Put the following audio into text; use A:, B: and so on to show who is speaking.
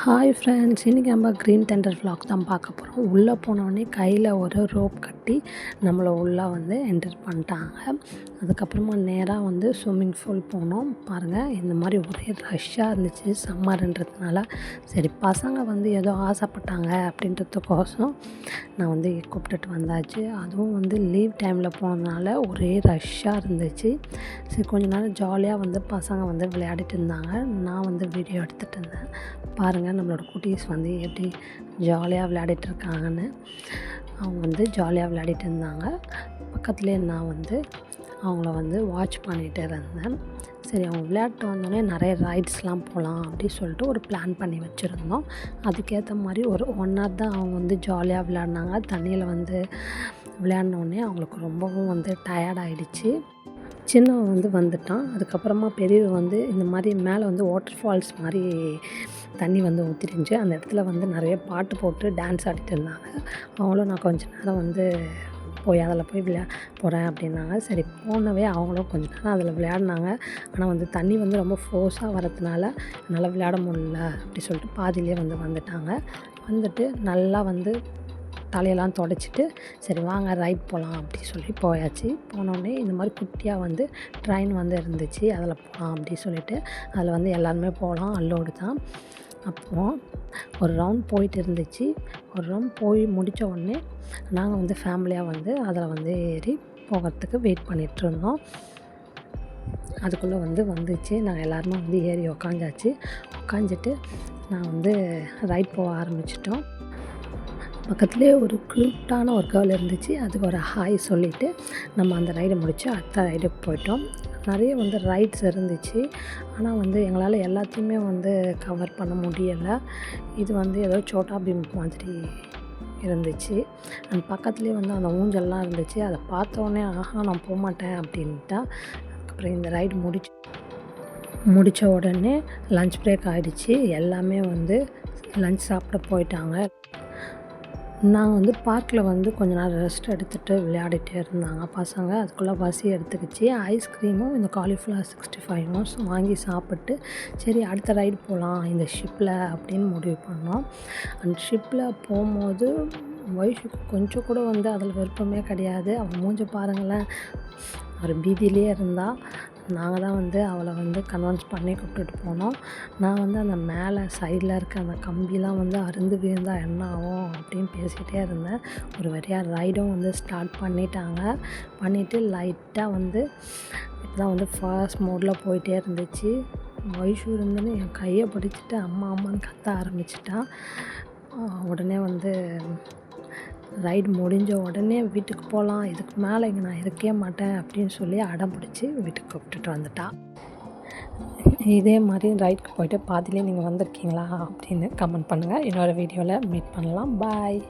A: Hi friends, இன்றைக்கி நம்ம green thunder vlog தான் பார்க்க போகிறோம். உள்ளே போனோடனே கையில் ஒரு ரோப் கட்டி நம்மளை உள்ளே வந்து என்டர் பண்ணிட்டாங்க. அதுக்கப்புறமா நேராக வந்து ஸ்விம்மிங் பூல் போனோம். பாருங்கள், இந்த மாதிரி ஒரே ரஷ்ஷாக இருந்துச்சு சம்மர்ன்றதுனால. சரி, பசங்க வந்து ஏதோ ஆசைப்பட்டாங்க அப்படின்றதுக்கோசம் நான் வந்து கூப்பிட்டுட்டு வந்தாச்சு. அதுவும் வந்து லீவ் டைமில் போனதுனால ஒரே ரஷ்ஷாக இருந்துச்சு. சரி, கொஞ்ச நேரம் ஜாலியாக வந்து பசங்க வந்து விளையாடிட்டு இருந்தாங்க. நான் வந்து வீடியோ எடுத்துகிட்டு இருந்தேன். பாருங்கள், நம்மளோட குட்டீஸ் வந்து எப்படி ஜாலியாக விளையாடிட்டுருக்காங்கன்னு. அவங்க வந்து ஜாலியாக விளையாடிட்டு இருந்தாங்க. பக்கத்துலேயே நான் வந்து அவங்கள வந்து வாட்ச் பண்ணிகிட்டு இருந்தேன். சரி, அவங்க விளையாட்டு வந்தோடனே நிறைய ரைட்ஸ்லாம் போகலாம் அப்படின்னு சொல்லிட்டு ஒரு பிளான் பண்ணி வச்சுருந்தோம். அதுக்கேற்ற மாதிரி ஒரு 1 hour தான் அவங்க வந்து ஜாலியாக விளையாடினாங்க. தண்ணியில் வந்து விளையாடினோடனே அவங்களுக்கு ரொம்பவும் வந்து டயர்ட் ஆகிடுச்சு. சின்னவன் வந்து வந்துட்டான். அதுக்கப்புறமா பெரியவன் வந்து இந்த மாதிரி மேலே வந்து வாட்டர் ஃபால்ஸ் மாதிரி தண்ணி வந்து ஊற்றிருந்துச்சு. அந்த இடத்துல வந்து நிறைய பாட்டு போட்டு டான்ஸ் ஆடிட்டு இருந்தாங்க. அவங்களும் நான் கொஞ்ச நேரம் வந்து அதில் போய் போகிறேன் அப்படின்னாங்க. சரி, போனவே அவங்களும் கொஞ்ச நேரம் அதில் விளையாடினாங்க. ஆனால் வந்து தண்ணி வந்து ரொம்ப ஃபோர்ஸாக வரதுனால என்னால் விளையாட முடியல அப்படி சொல்லிட்டு பாதியிலே வந்து வந்துட்டாங்க. வந்துட்டு நல்லா வந்து தலையெல்லாம் துடைச்சிட்டு சரி வாங்க ரைட் போகலாம் அப்படி சொல்லி போயாச்சு. போனோடனே இந்த மாதிரி குட்டியாக வந்து ட்ரெயின் வந்து இருந்துச்சு, அதில் போகலாம் அப்படி சொல்லிவிட்டு அதில் வந்து எல்லாருமே போகலாம், அல்லோடு தான். அப்போது ஒரு ரவுண்ட் போயிட்டு இருந்துச்சு. ஒரு ரவுண்ட் போய் முடித்த உடனே நாங்கள் வந்து ஃபேமிலியாக வந்து அதில் வந்து ஏறி போகிறதுக்கு வெயிட் பண்ணிகிட்ருந்தோம். அதுக்குள்ளே வந்துச்சு. நாங்கள் எல்லாருமே வந்து ஏறி உக்காந்துட்டு நான் வந்து ரைட் போக ஆரம்பிச்சிட்டோம். பக்கத்துலேயே ஒரு க்யூட்டான ஒரு கேர்ள் இருந்துச்சு. அதுக்கு ஒரு ஹாய் சொல்லிவிட்டு நம்ம அந்த ரைடை முடித்து அடுத்த ரைடுக்கு போயிட்டோம். நிறைய வந்து ரைட்ஸ் இருந்துச்சு. ஆனால் வந்து எங்களால் எல்லாத்தையுமே வந்து கவர் பண்ண முடியலை. இது வந்து ஏதோ சோட்டா பீம் மாதிரி இருந்துச்சு. அந்த பக்கத்துலேயே வந்து அந்த ஊஞ்சல்லாம் இருந்துச்சு. அதை பார்த்தோன்னே ஆஹா நான் போகமாட்டேன் அப்படின்ட்டா. அதுக்கப்புறம் இந்த ரைடு முடித்த உடனே லன்ச் பிரேக் ஆகிடுச்சு. எல்லாமே வந்து லன்ச் சாப்பிட போயிட்டாங்க. நாங்கள் வந்து பார்க்கில் வந்து கொஞ்ச நேரம் ரெஸ்ட் எடுத்துகிட்டு விளையாடிட்டே இருந்தாங்க பசங்க. அதுக்குள்ளே பசி எடுத்துக்கிச்சு. ஐஸ்கிரீமும் இந்த காலிஃப்ளவர் 65 வாங்கி சாப்பிட்டு சரி அடுத்த ரைடு போகலாம் இந்த ஷிப்பில் அப்படின்னு முடிவு பண்ணோம். அந்த ஷிப்பில் போகும்போது வயசுக்கு கொஞ்சம் கூட வந்து அதில் விருப்பமே கிடையாது. அவள் மூஞ்ச பாருங்களேன், ஒரு பீதியிலே இருந்தால். நாங்கள் தான் வந்து அவளை வந்து கன்வின்ஸ் பண்ணி கூப்பிட்டுட்டு போனோம். நான் வந்து அந்த மேலே சைடில் இருக்க அந்த கம்பிலாம் வந்து அருந்து விழுந்தால் என்ன ஆகும் அப்படின்னு பேசிகிட்டே இருந்தேன். ஒரு வழியாக ரைடும் வந்து ஸ்டார்ட் பண்ணிவிட்டு லைட்டாக வந்து இப்போ தான் வந்து ஃபாஸ்ட் மோடில் போயிட்டே இருந்துச்சு. வயசு இருந்துன்னு என் கையை பிடிச்சிட்டு அம்மா அம்மான்னு கத்த ஆரம்பிச்சிட்டா. உடனே வந்து ரைடு முடிஞ்ச உடனே வீட்டுக்கு போகலாம், இதுக்கு மேலே இங்கே நான் இருக்கவே மாட்டேன் அப்படின்னு சொல்லி அடம் பிடிச்சி வீட்டுக்கு கூப்பிட்டுட்டு வந்துட்டா. இதே மாதிரி ரைடுக்கு போய்ட்டு பாதியிலே நீங்கள் வந்திருக்கீங்களா அப்படின்னு கமெண்ட் பண்ணுங்கள். இன்னொரு வீடியோவில் மீட் பண்ணலாம். பாய்.